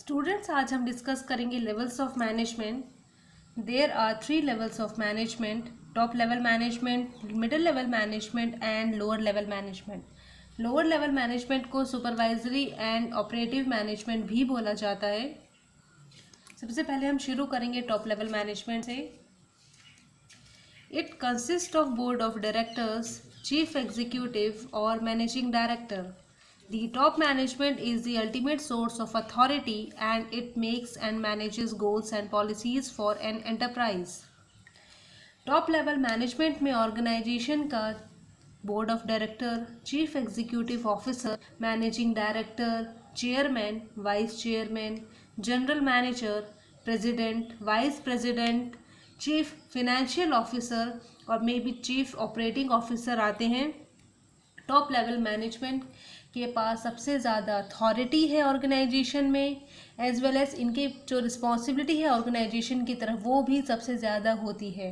Students, आज हम discuss करेंगे levels of management. There are 3 levels of management: top level management, middle level management and lower level management. Lower level management को supervisory and operative management भी बोला जाता है। सबसे पहले हम शुरू करेंगे टॉप लेवल मैनेजमेंट से। It consist of board of directors, chief executive और managing director. The top management is the ultimate source of authority and it makes and manages goals and policies for an enterprise. Top level management में organization का board of director, chief executive officer, managing director, chairman, vice chairman, general manager, president, vice president, chief financial officer और may be chief operating officer आते हैं। Top level management के पास सबसे ज़्यादा authority है ऑर्गेनाइजेशन में, एज वेल एज इनके जो रिस्पॉन्सिबिलिटी है ऑर्गेनाइजेशन की तरफ वो भी सबसे ज़्यादा होती है।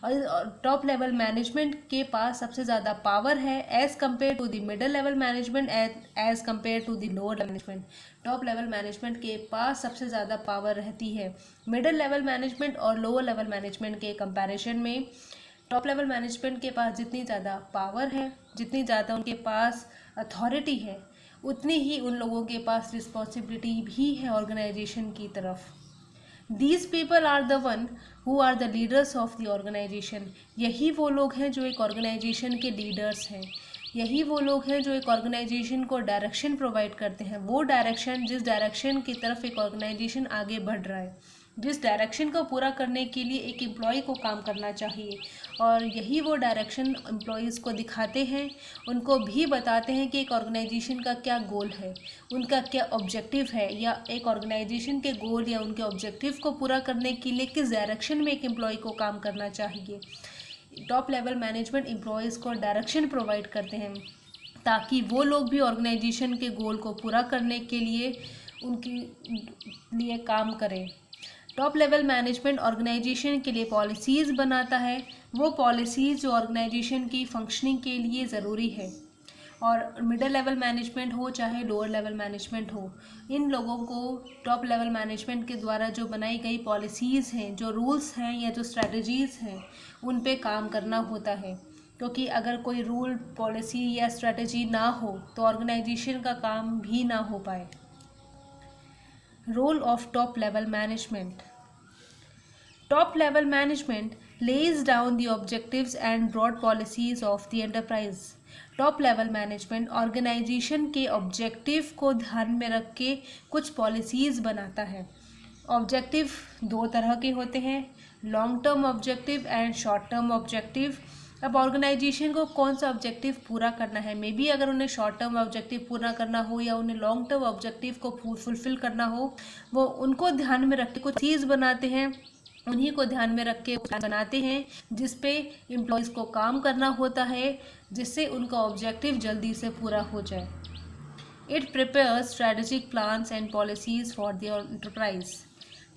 और टॉप लेवल मैनेजमेंट के पास सबसे ज़्यादा पावर है as compared to the middle level management, as compared to the lower management. Top level management के पास सबसे ज़्यादा पावर रहती है मिडल लेवल मैनेजमेंट और लोअर लेवल मैनेजमेंट के कंपैरिजन में। टॉप लेवल मैनेजमेंट के पास जितनी ज़्यादा पावर है, जितनी ज़्यादा उनके पास अथॉरिटी है, उतनी ही उन लोगों के पास रिस्पॉन्सिबिलिटी भी है ऑर्गेनाइजेशन की तरफ। These people are the one who are the leaders of the organization. यही वो लोग हैं जो एक ऑर्गेनाइजेशन के लीडर्स हैं। यही वो लोग हैं जो एक ऑर्गेनाइजेशन को डायरेक्शन प्रोवाइड करते हैं। वो डायरेक्शन, जिस डायरेक्शन की तरफ एक ऑर्गेनाइजेशन आगे बढ़ रहा है, जिस डायरेक्शन को पूरा करने के लिए एक एम्प्लॉय को काम करना चाहिए, और यही वो डायरेक्शन एम्प्लॉयज़ को दिखाते हैं, उनको भी बताते हैं कि एक ऑर्गेनाइजेशन का क्या गोल है, उनका क्या ऑब्जेक्टिव है, या एक ऑर्गेनाइजेशन के गोल या उनके ऑब्जेक्टिव को पूरा करने के लिए किस डायरेक्शन में एक एम्प्लॉय को काम करना चाहिए। टॉप लेवल मैनेजमेंट एम्प्लॉयज़ को डायरेक्शन प्रोवाइड करते हैं ताकि वो लोग भी ऑर्गेनाइजेशन के गोल को पूरा करने के लिए उनके लिए काम करें। टॉप लेवल मैनेजमेंट ऑर्गेनाइजेशन के लिए पॉलिसीज़ बनाता है, वो पॉलिसीज़ जो ऑर्गेनाइजेशन की फंक्शनिंग के लिए ज़रूरी है। और मिडिल लेवल मैनेजमेंट हो चाहे लोअर लेवल मैनेजमेंट हो, इन लोगों को टॉप लेवल मैनेजमेंट के द्वारा जो बनाई गई पॉलिसीज़ हैं, जो रूल्स हैं या जो स्ट्रेटजीज़ हैं, उन पे काम करना होता है। क्योंकि अगर कोई रूल, पॉलिसी या स्ट्रेटजी ना हो तो ऑर्गेनाइजेशन का काम भी ना हो पाए। Role of top level management. Top level management lays down the objectives and broad policies of the enterprise. Top level management organization के ऑब्जेक्टिव को ध्यान में रख के कुछ पॉलिसीज़ बनाता है। ऑब्जेक्टिव दो तरह के होते हैं, long term objective and short term objective. अब ऑर्गेनाइजेशन को कौन सा ऑब्जेक्टिव पूरा करना है, मे बी अगर उन्हें शॉर्ट टर्म ऑब्जेक्टिव पूरा करना हो या उन्हें लॉन्ग टर्म ऑब्जेक्टिव को फुलफिल करना हो, वो उनको ध्यान में रख के कुछ चीज़ बनाते हैं, उन्हीं को ध्यान में रख के बनाते हैं जिस पे एम्प्लॉयज़ को काम करना होता है, जिससे उनका ऑब्जेक्टिव जल्दी से पूरा हो जाए। It prepares strategic plans and policies for the enterprise.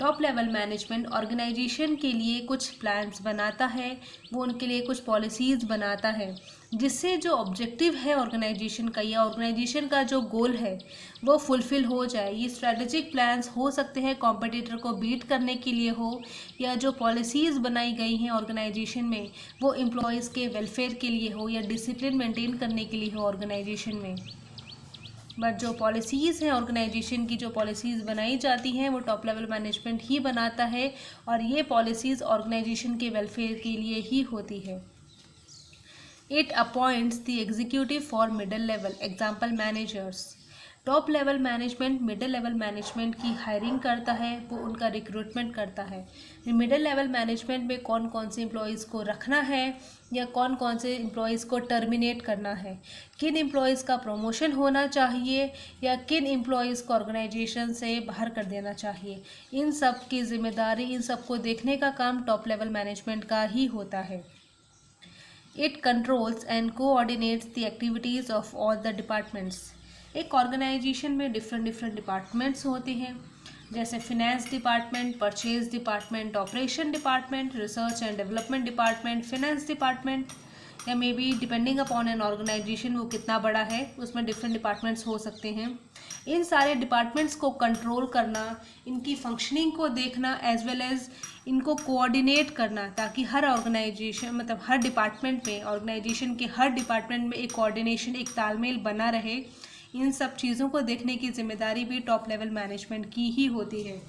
Top level management organization के लिए कुछ प्लान्स बनाता है, वो उनके लिए कुछ पॉलिसीज़ बनाता है, जिससे जो ऑब्जेक्टिव है ऑर्गेनाइजेशन का या ऑर्गेनाइजेशन का जो गोल है वो फुलफ़िल हो जाए। ये स्ट्रेटेजिक प्लान्स हो सकते हैं कॉम्पिटिटर को बीट करने के लिए हो, या जो पॉलिसीज़ बनाई गई हैं ऑर्गेनाइजेशन में वो एम्प्लॉयज़ के वेलफेयर के लिए हो या डिसिप्लिन मेंटेन करने के लिए हो ऑर्गेनाइजेशन में। बट जो पॉलिसीज़ हैं ऑर्गेनाइजेशन की, जो पॉलिसीज़ बनाई जाती हैं वो टॉप लेवल मैनेजमेंट ही बनाता है, और ये पॉलिसीज़ ऑर्गेनाइजेशन के वेलफेयर के लिए ही होती है। It appoints the executive for middle level, example managers. Top level management middle level management की हायरिंग करता है, वो उनका रिक्रूटमेंट करता है। मिडिल लेवल मैनेजमेंट में कौन कौन से एम्प्लॉयज़ को रखना है या कौन कौन से एम्प्लॉयज़ को टर्मिनेट करना है, किन एम्प्लॉयज़ का प्रमोशन होना चाहिए या किन एम्प्लॉयज़ को ऑर्गेनाइजेशन से बाहर कर देना चाहिए, इन सब की जिम्मेदारी, इन सब को देखने का काम टॉप लेवल मैनेजमेंट का ही होता है। It controls and coordinates the activities of all the departments. एक ऑर्गेनाइजेशन में डिफरेंट डिपार्टमेंट्स होते हैं, जैसे finance department, purchase department, operation department, research and development department, finance department, या maybe depending upon an organisation वो कितना बड़ा है उसमें डिफरेंट डिपार्टमेंट्स हो सकते हैं। इन सारे डिपार्टमेंट्स को कंट्रोल करना, इनकी फंक्शनिंग को देखना, एज वेल एज इनको कोऑर्डिनेट करना, ताकि हर ऑर्गेनाइजेशन मतलब हर डिपार्टमेंट में, ऑर्गेनाइजेशन के हर डिपार्टमेंट में एक कोऑर्डिनेशन, एक तालमेल बना रहे। इन सब चीज़ों को देखने की जिम्मेदारी भी टॉप लेवल मैनेजमेंट की ही होती है।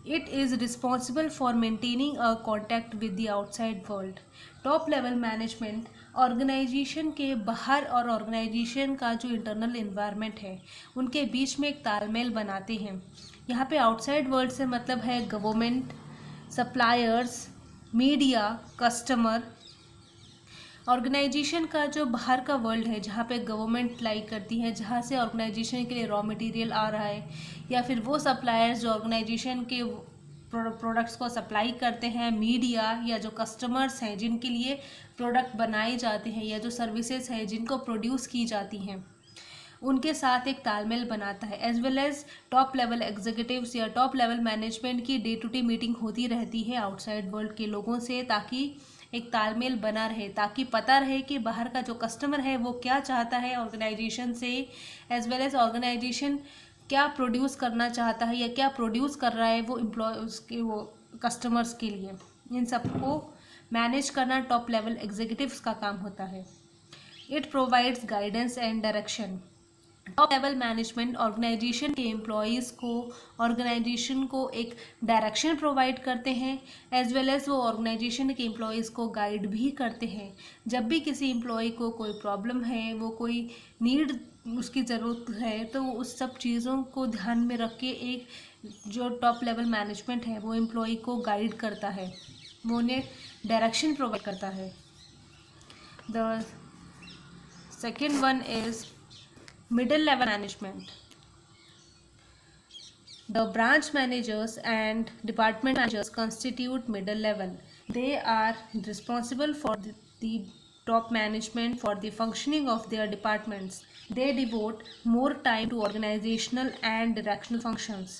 It is responsible for maintaining a contact with the outside world. Top level management organization के बाहर और ऑर्गेनाइजेशन का जो इंटरनल एनवायरनमेंट है उनके बीच में एक तालमेल बनाते हैं। यहाँ पे आउटसाइड वर्ल्ड से मतलब है government, suppliers, media, customer. Organization का जो बाहर का वर्ल्ड है, जहाँ पे गवर्नमेंट लाई करती है, जहाँ से ऑर्गेनाइजेशन के लिए रॉ मटेरियल आ रहा है, या फिर वो सप्लायर्स जो ऑर्गेनाइजेशन के प्रोडक्ट्स को सप्लाई करते हैं, मीडिया या जो कस्टमर्स हैं जिनके लिए प्रोडक्ट बनाए जाते हैं, या जो सर्विसेज हैं जिनको प्रोड्यूस की जाती हैं, उनके साथ एक तालमेल बनाता है। As well as top level executives या टॉप लेवल मैनेजमेंट की डे टू डे मीटिंग होती रहती है आउटसाइड वर्ल्ड के लोगों से, ताकि एक तालमेल बना रहे, ताकि पता रहे कि बाहर का जो कस्टमर है वो क्या चाहता है ऑर्गेनाइजेशन से, एज वेल एज ऑर्गेनाइजेशन क्या प्रोड्यूस करना चाहता है या क्या प्रोड्यूस कर रहा है वो एम्प्लॉयज़ के, वो कस्टमर्स के लिए। इन सबको मैनेज करना टॉप लेवल एग्जीक्यूटिव्स का काम होता है। It provides guidance and direction. Top level management organization के एम्प्लॉयज़ को, ऑर्गेनाइजेशन को एक डायरेक्शन प्रोवाइड करते हैं, एज वेल एज वो ऑर्गेनाइजेशन के एम्प्लॉयज़ को गाइड भी करते हैं। जब भी किसी एम्प्लॉय को कोई प्रॉब्लम है, वो कोई नीड उसकी ज़रूरत है, तो उस सब चीज़ों को ध्यान में रख के एक जो टॉप लेवल मैनेजमेंट है वो एम्प्लॉय को गाइड करता है, वो उन्हें डायरेक्शन प्रोवाइड करता है। The second one is middle level management. The branch managers and department managers constitute middle level. They are responsible for the top management for the functioning of their departments. They devote more time to organizational and directional functions.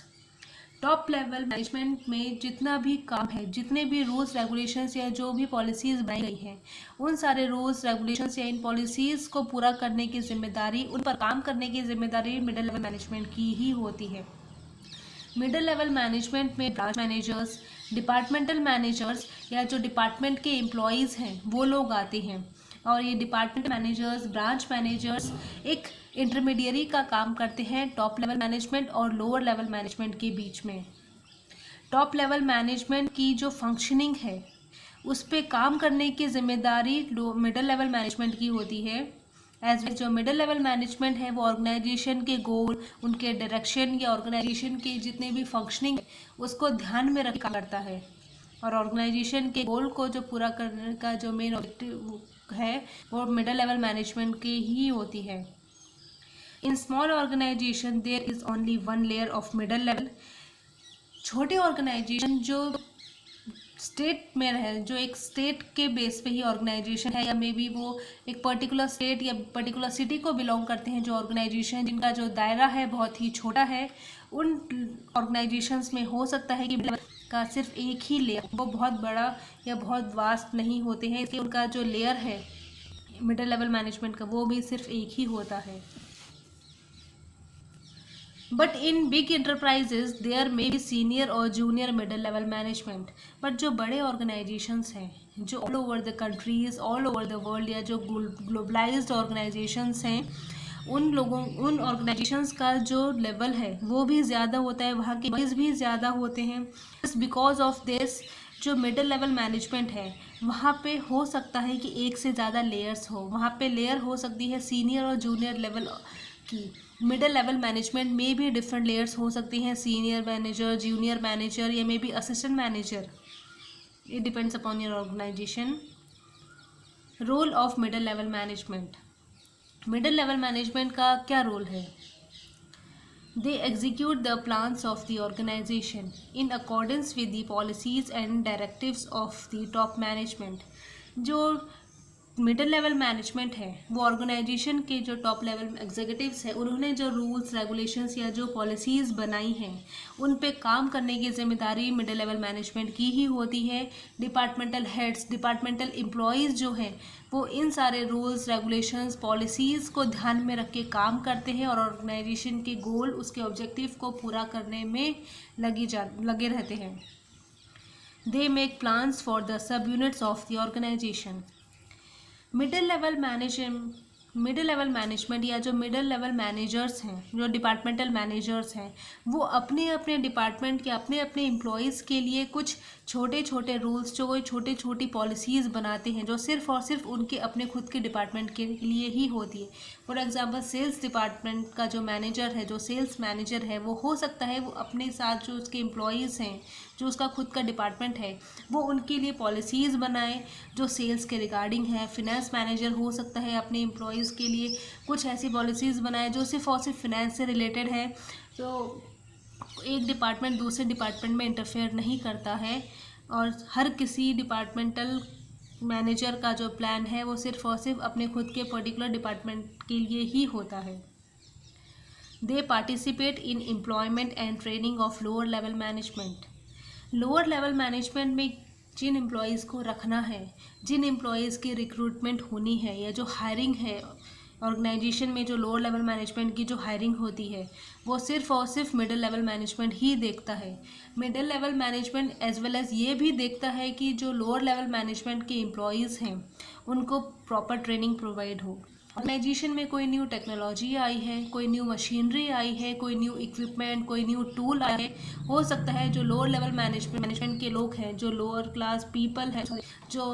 Top level management में जितना भी काम है, जितने भी rules regulations या जो भी पॉलिसीज़ बनाई गई हैं, उन सारे रूल्स रेगुलेशंस या इन पॉलिसीज़ को पूरा करने की जिम्मेदारी, उन पर काम करने की जिम्मेदारी मिडिल लेवल मैनेजमेंट की ही होती है। मिडिल लेवल मैनेजमेंट में ब्रांच मैनेजर्स, डिपार्टमेंटल मैनेजर्स या जो डिपार्टमेंट के एम्प्लॉयज़ हैं वो लोग आते हैं, और ये डिपार्टमेंट मैनेजर्स, ब्रांच मैनेजर्स एक इंटरमीडियरी का काम करते हैं टॉप लेवल मैनेजमेंट और लोअर लेवल मैनेजमेंट के बीच में। टॉप लेवल मैनेजमेंट की जो फंक्शनिंग है उस पे काम करने की जिम्मेदारी मिडिल लेवल मैनेजमेंट की होती है। एज जो मिडिल लेवल मैनेजमेंट है वो ऑर्गेनाइजेशन के गोल, उनके डायरेक्शन या ऑर्गेनाइजेशन के जितने भी फंक्शनिंग है उसको ध्यान में रख करता है, और ऑर्गेनाइजेशन के गोल को जो पूरा करने का जो मेन ऑब्जेक्टिव है वो मिडिल लेवल मैनेजमेंट की ही होती है। In small organization there is only one layer of middle level. छोटे ऑर्गेनाइजेशन जो स्टेट में रहे, जो एक स्टेट के बेस पे ही ऑर्गेनाइजेशन है, या मे बी वो एक पर्टिकुलर स्टेट या पर्टिकुलर सिटी को बिलोंग करते हैं, जो ऑर्गेनाइजेशन जिनका जो दायरा है बहुत ही छोटा है, उन ऑर्गेनाइजेशंस में हो सकता है कि का सिर्फ एक ही लेयर, वो बहुत बड़ा या बहुत वास्ट नहीं होते हैं, इसलिए उनका जो लेयर है मिडिल लेवल मैनेजमेंट का वो भी सिर्फ एक ही होता है। But in big enterprises there may be senior और junior middle level management. But जो बड़े ऑर्गेनाइजेशंस हैं, जो all over the countries, all over the world, या जो ग्लोबलाइज्ड ऑर्गेनाइजेशंस हैं, उन ऑर्गेनाइजेशंस का जो लेवल है वो भी ज़्यादा होता है, वहाँ के एम्प्लॉइज़ भी ज़्यादा होते हैं। बिकॉज ऑफ दिस जो मिडिल लेवल मैनेजमेंट है वहाँ पे हो सकता है कि एक से ज़्यादा लेयर्स हो, वहाँ पे लेयर हो सकती है सीनियर और जूनियर लेवल की। मिडिल लेवल मैनेजमेंट में भी डिफरेंट लेयर्स हो सकती हैं, सीनियर मैनेजर, जूनियर मैनेजर, या maybe assistant manager. It depends upon your organization. Role of middle level management. Middle level management का क्या रोल है? They execute the plans of the organization in accordance with the policies and directives of the top management. जो middle level management है वो organization के जो top level executives हैं उन्होंने जो रूल्स रेगुलेशंस या जो पॉलिसीज़ बनाई हैं उन पे काम करने की जिम्मेदारी मिडिल लेवल मैनेजमेंट की ही होती है। डिपार्टमेंटल हेड्स, डिपार्टमेंटल एम्प्लॉयज़ जो हैं वो इन सारे रूल्स रेगुलेशंस पॉलिसीज़ को ध्यान में रख के काम करते हैं और ऑर्गेनाइजेशन के गोल, उसके ऑब्जेक्टिव को पूरा करने में लगे रहते हैं। They make plans for the sub units of the organization. Middle level management या जो मिडिल लेवल मैनेजर्स हैं, जो डिपार्टमेंटल मैनेजर्स हैं, वो अपने अपने डिपार्टमेंट के अपने अपने एम्प्लॉयज़ के लिए कुछ छोटे छोटे रूल्स, जो छोटी छोटी पॉलिसीज़ बनाते हैं जो सिर्फ़ और सिर्फ उनके अपने खुद के डिपार्टमेंट के लिए ही होती है। फॉर एग्जांपल सेल्स डिपार्टमेंट का जो मैनेजर है, जो सेल्स मैनेजर है, वो हो सकता है वो अपने साथ जो उसके एम्प्लॉयज़ हैं, जो उसका खुद का डिपार्टमेंट है, वो उनके लिए पॉलिसीज़ बनाए जो सेल्स के रिगार्डिंग है। फिनेंस मैनेजर हो सकता है अपने एम्प्लॉयज़ के लिए कुछ ऐसी पॉलिसीज़ बनाए जो सिर्फ और सिर्फ फिनेंस से रिलेटेड है। तो एक डिपार्टमेंट दूसरे डिपार्टमेंट में इंटरफेयर नहीं करता है और हर किसी डिपार्टमेंटल मैनेजर का जो प्लान है वो सिर्फ और सिर्फ अपने खुद के पर्टिकुलर डिपार्टमेंट के लिए ही होता है। दे participate in employment and training of lower level management. Lower level management में जिन एम्प्लॉयज़ को रखना है, जिन एम्प्लॉयज़ की रिक्रूटमेंट होनी है या जो हायरिंग है ऑर्गेनाइजेशन में, जो लोअर लेवल मैनेजमेंट की जो हायरिंग होती है वो सिर्फ और सिर्फ मिडिल लेवल मैनेजमेंट ही देखता है। Middle level management as well as ये भी देखता है कि जो लोअर लेवल मैनेजमेंट के एम्प्लॉयज़ हैं उनको प्रॉपर ट्रेनिंग प्रोवाइड हो। ऑर्गेनाइजेशन में कोई न्यू टेक्नोलॉजी आई है, कोई न्यू मशीनरी आई है, कोई न्यू इक्विपमेंट, कोई न्यू टूल आए है, हो सकता है जो लोअर लेवल मैनेजमेंट के लोग हैं, जो लोअर क्लास पीपल हैं, जो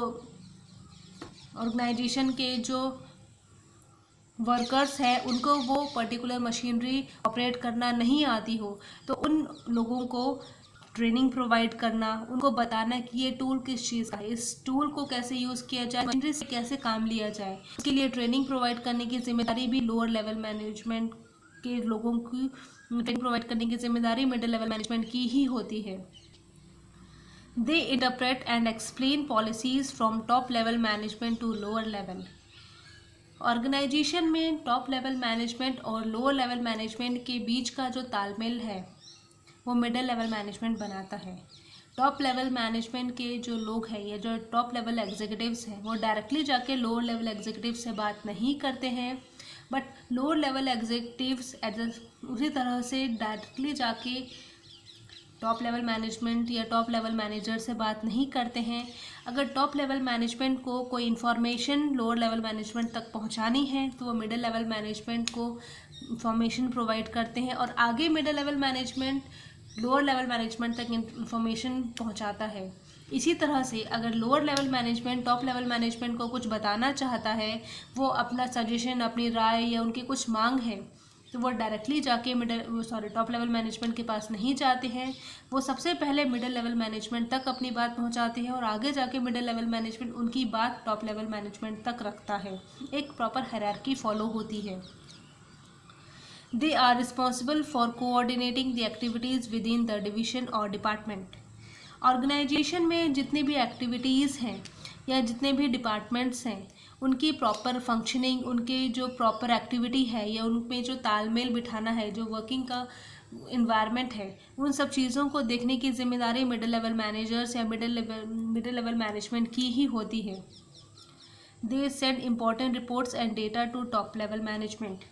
ऑर्गेनाइजेशन के जो वर्कर्स हैं, उनको वो पर्टिकुलर मशीनरी ऑपरेट करना नहीं आती हो, तो उन लोगों को ट्रेनिंग प्रोवाइड करना, उनको बताना कि ये टूल किस चीज़ का है, इस टूल को कैसे यूज़ किया जाए, मशीनरी से कैसे काम लिया जाए, इसके लिए ट्रेनिंग प्रोवाइड करने की जिम्मेदारी भी लोअर लेवल मैनेजमेंट के लोगों की ट्रेनिंग प्रोवाइड करने की जिम्मेदारी मिडिल लेवल मैनेजमेंट की ही होती है। They interpret and explain policies from top level management to lower level. Organisation में टॉप लेवल मैनेजमेंट और लोअर लेवल मैनेजमेंट के बीच का जो तालमेल है वो मिडिल लेवल मैनेजमेंट बनाता है। टॉप लेवल मैनेजमेंट के जो लोग हैं या जो टॉप लेवल एग्जीक्यूटिव्स हैं वो डायरेक्टली जाके लोअर लेवल एग्जीक्यूटिव से बात नहीं करते हैं, बट लोअर लेवल एग्जीक्यूटिव्स उसी तरह से डायरेक्टली जाके टॉप लेवल मैनेजमेंट या टॉप लेवल मैनेजर से बात नहीं करते हैं। अगर टॉप लेवल मैनेजमेंट को कोई इन्फॉर्मेशन लोअर लेवल मैनेजमेंट तक पहुंचानी है तो वो मिडिल लेवल मैनेजमेंट को इंफॉर्मेशन प्रोवाइड करते हैं और आगे middle level management lower level management तक इंफॉर्मेशन पहुंचाता है। इसी तरह से अगर lower level management top level management को कुछ बताना चाहता है, वो अपना सजेशन, अपनी राय या उनकी कुछ मांग है, तो वो डायरेक्टली जाके टॉप लेवल मैनेजमेंट के पास नहीं जाते हैं। वो सबसे पहले मिडिल लेवल मैनेजमेंट तक अपनी बात पहुंचाते हैं और आगे जाके मिडिल लेवल मैनेजमेंट उनकी बात टॉप लेवल मैनेजमेंट तक रखता है। एक प्रॉपर हायरार्की फॉलो होती है। They are responsible for coordinating the activities within the division और डिपार्टमेंट। ऑर्गेनाइजेशन में जितनी भी एक्टिविटीज़ हैं या जितने भी डिपार्टमेंट्स हैं उनकी प्रॉपर फंक्शनिंग, उनके जो प्रॉपर एक्टिविटी है या उनमें जो तालमेल बिठाना है, जो वर्किंग का इन्वायरमेंट है, उन सब चीज़ों को देखने की जिम्मेदारी मिडिल लेवल मैनेजर्स या मिडिल लेवल मैनेजमेंट की ही होती है। They send important reports and data to top level management.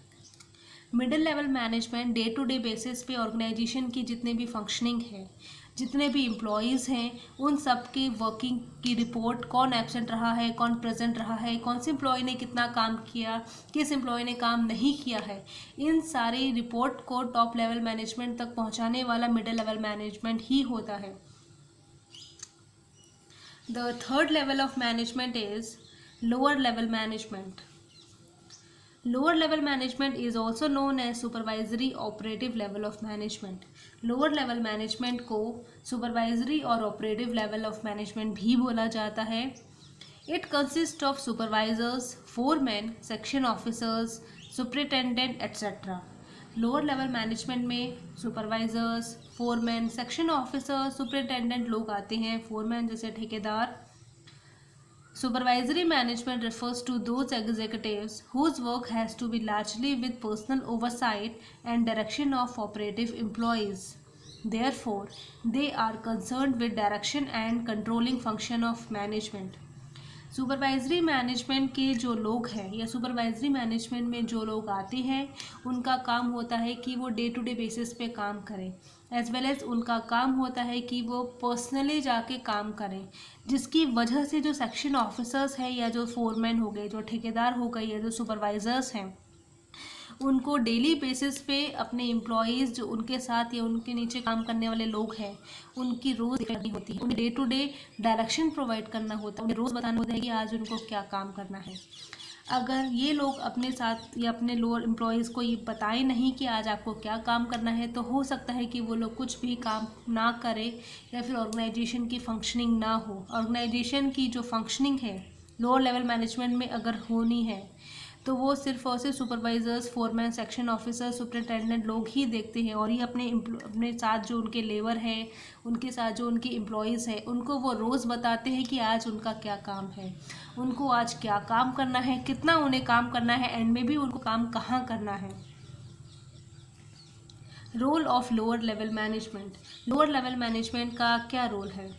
Middle level management day to day basis पे ऑर्गेनाइजेशन की जितने भी फंक्शनिंग है, जितने भी एम्प्लॉयज़ हैं, उन सब की वर्किंग की रिपोर्ट, कौन एब्सेंट रहा है, कौन प्रेजेंट रहा है, कौन से एम्प्लॉय ने कितना काम किया, किस एम्प्लॉय ने काम नहीं किया है, इन सारी रिपोर्ट को टॉप लेवल मैनेजमेंट तक पहुंचाने वाला मिडिल लेवल मैनेजमेंट ही होता है। The third level of management is lower level management. Lower level management is also known as supervisory operative level of management. Lower level management को supervisory और operative level of management भी बोला जाता है। It consists of supervisors, foremen, section officers, superintendent, etc. Lower level management में supervisors, foremen, section officers, superintendent लोग आते हैं। foreman जैसे ठेकेदार, Supervisory management refers to those executives whose work has to be largely with personal oversight and direction of operative employees. Therefore, they are concerned with direction and controlling function of management. Supervisory management के जो लोग हैं या supervisory management में जो लोग आते हैं उनका काम होता है कि वो डे टू डे बेसिस पे काम करें, एज वेल एज उनका काम होता है कि वो पर्सनली जाके काम करें, जिसकी वजह से जो सेक्शन ऑफिसर्स हैं या जो फोरमैन हो गए, जो ठेकेदार हो गए या जो सुपरवाइजर्स हैं, उनको डेली बेसिस पे अपने एम्प्लॉयज़ जो उनके साथ या उनके नीचे काम करने वाले लोग हैं उनकी रोज़ करनी होती है, उन्हें day to day direction provide करना होता है, उन्हें रोज़ बताना होता है कि आज उनको क्या काम करना है। अगर ये लोग अपने साथ या अपने लोअर एम्प्लॉयज़ को ये बताएं नहीं कि आज आपको क्या काम करना है, तो हो सकता है कि वो लोग कुछ भी काम ना करें या फिर ऑर्गेनाइजेशन की फंक्शनिंग ना हो। ऑर्गेनाइजेशन की जो फंक्शनिंग है लोअर लेवल मैनेजमेंट में अगर होनी है तो वो सिर्फ और सिर्फ supervisors, foreman, section officer, superintendent लोग ही देखते हैं, और ये अपने साथ जो उनके लेबर हैं, उनके साथ जो उनकी एम्प्लॉयज़ हैं, उनको वो रोज़ बताते हैं कि आज उनका क्या काम है, उनको आज क्या काम करना है, कितना उन्हें काम करना है, एंड में भी उनको काम कहाँ करना है। Role of lower level management. Lower level management का क्या रोल है?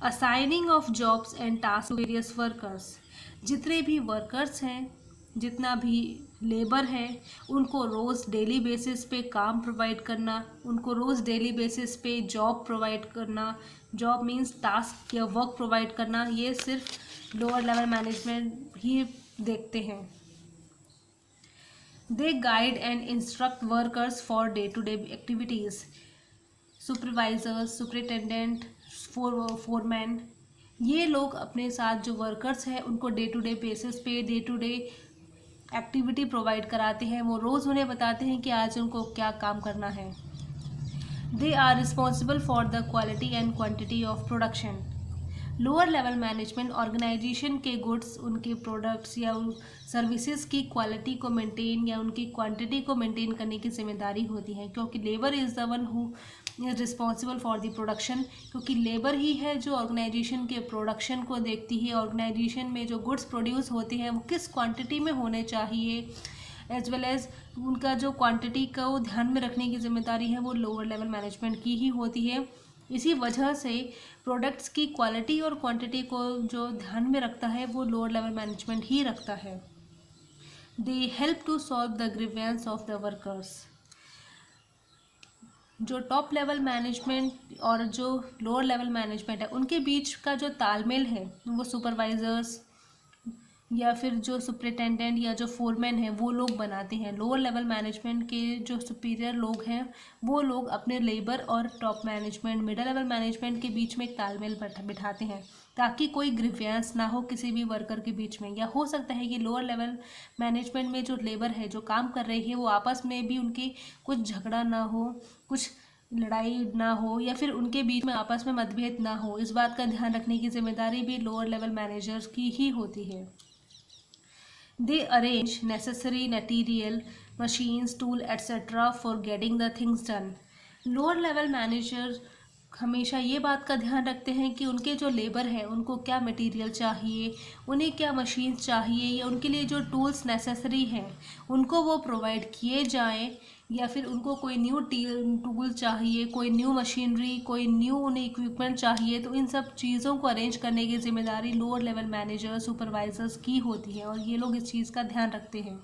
Assigning of jobs and task various workers. जितने भी वर्कर्स हैं, जितना भी लेबर है, उनको रोज़ डेली बेसिस पे काम प्रोवाइड करना, उनको रोज़ डेली बेसिस पे जॉब प्रोवाइड करना, जॉब मीन्स टास्क या वर्क प्रोवाइड करना, ये सिर्फ लोअर लेवल मैनेजमेंट ही देखते हैं। They guide and instruct workers for day to day activities. Supervisors, superintendent, foreman, ये लोग अपने साथ जो वर्कर्स हैं उनको डे टू डे बेसिस पे day to day activity provide कराते हैं, वो रोज़ उन्हें बताते हैं कि आज उनको क्या काम करना है। They are responsible for the quality and quantity of production. Lower level management organization के गुड्स, उनके प्रोडक्ट्स या सर्विसेज की क्वालिटी को मेंटेन या उनकी क्वांटिटी को मेंटेन करने की जिम्मेदारी होती है, क्योंकि labour is the one who is responsible for the production, क्योंकि लेबर ही है जो ऑर्गेनाइजेशन के प्रोडक्शन को देखती है। ऑर्गेनाइजेशन में जो गुड्स प्रोड्यूस होते हैं वो किस क्वांटिटी में होने चाहिए, एज वेल एज उनका जो क्वांटिटी को ध्यान में रखने की जिम्मेदारी है वो लोअर लेवल मैनेजमेंट की ही होती है। इसी वजह से प्रोडक्ट्स की क्वालिटी और क्वांटिटी को जो ध्यान में रखता है वो लोअर लेवल मैनेजमेंट ही रखता है। They help to solve the grievance of the workers. जो टॉप लेवल मैनेजमेंट और जो लोअर लेवल मैनेजमेंट है उनके बीच का जो तालमेल है वो सुपरवाइजर्स या फिर जो सुपरिटेंडेंट या जो फोरमैन है वो लोग बनाते हैं। लोअर लेवल मैनेजमेंट के जो सुपीरियर लोग हैं वो लोग अपने लेबर और top management, middle level management के बीच में एक तालमेल बिठाते हैं ताकि कोई ग्रीवेंस ना हो किसी भी वर्कर के बीच में। या हो सकता है कि लोअर लेवल मैनेजमेंट में जो लेबर है जो काम कर रही है वो आपस में भी उनकी कुछ झगड़ा ना हो, कुछ लड़ाई ना हो, या फिर उनके बीच में आपस में मतभेद ना हो, इस बात का ध्यान रखने की जिम्मेदारी भी लोअर लेवल मैनेजर्स की ही होती है। They arrange necessary material, machines, tool, etc. for getting the things done. Lower level manager हमेशा ये बात का ध्यान रखते हैं कि उनके जो लेबर हैं उनको क्या मटेरियल चाहिए, उन्हें क्या मशीन्स चाहिए, या उनके लिए जो टूल्स नेसेसरी हैं उनको वो प्रोवाइड किए जाएं, या फिर उनको कोई न्यू टूल चाहिए, कोई न्यू मशीनरी, कोई न्यू उन्हें इक्विपमेंट चाहिए, तो इन सब चीज़ों को अरेंज करने की जिम्मेदारी लोअर लेवल मैनेजर, सुपरवाइजर्स की होती है, और ये लोग इस चीज़ का ध्यान रखते हैं।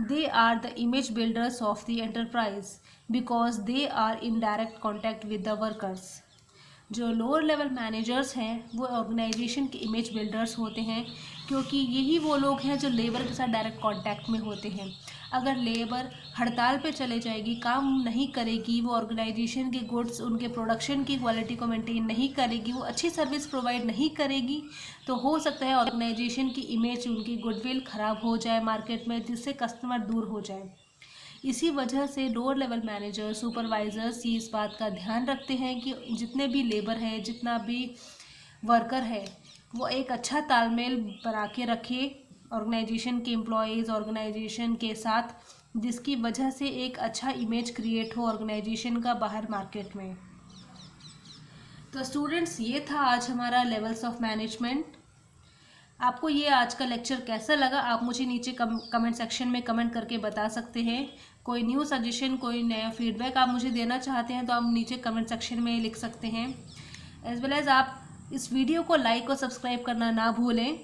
They are the image builders of the enterprise because they are in direct contact with the workers. जो लोअर लेवल मैनेजर्स हैं वो ऑर्गेनाइजेशन के इमेज बिल्डर्स होते हैं, क्योंकि यही वो लोग हैं जो लेबर के साथ डायरेक्ट कांटेक्ट में होते हैं। अगर लेबर हड़ताल पे चले जाएगी, काम नहीं करेगी, वो ऑर्गेनाइजेशन के गुड्स, उनके प्रोडक्शन की क्वालिटी को मेंटेन नहीं करेगी, वो अच्छी सर्विस प्रोवाइड नहीं करेगी, तो हो सकता है ऑर्गेनाइजेशन की इमेज, उनकी गुडविल ख़राब हो जाए मार्केट में, जिससे कस्टमर दूर हो जाए। इसी वजह से लोअर लेवल मैनेजर, सुपरवाइजर्स ये इस बात का ध्यान रखते हैं कि जितने भी लेबर है, जितना भी वर्कर है, वो एक अच्छा तालमेल बना के रखे ऑर्गेनाइजेशन के एम्प्लॉयज़, ऑर्गेनाइजेशन के साथ, जिसकी वजह से एक अच्छा इमेज क्रिएट हो ऑर्गेनाइजेशन का बाहर मार्केट में। तो स्टूडेंट्स, ये था आज हमारा लेवल्स ऑफ मैनेजमेंट। आपको ये आज का लेक्चर कैसा लगा आप मुझे नीचे कमेंट सेक्शन में कमेंट करके बता सकते हैं। कोई न्यू सजेशन, कोई नया फीडबैक आप मुझे देना चाहते हैं तो आप नीचे कमेंट सेक्शन में लिख सकते हैं। एज वेल एज आप इस वीडियो को लाइक और सब्सक्राइब करना ना भूलें।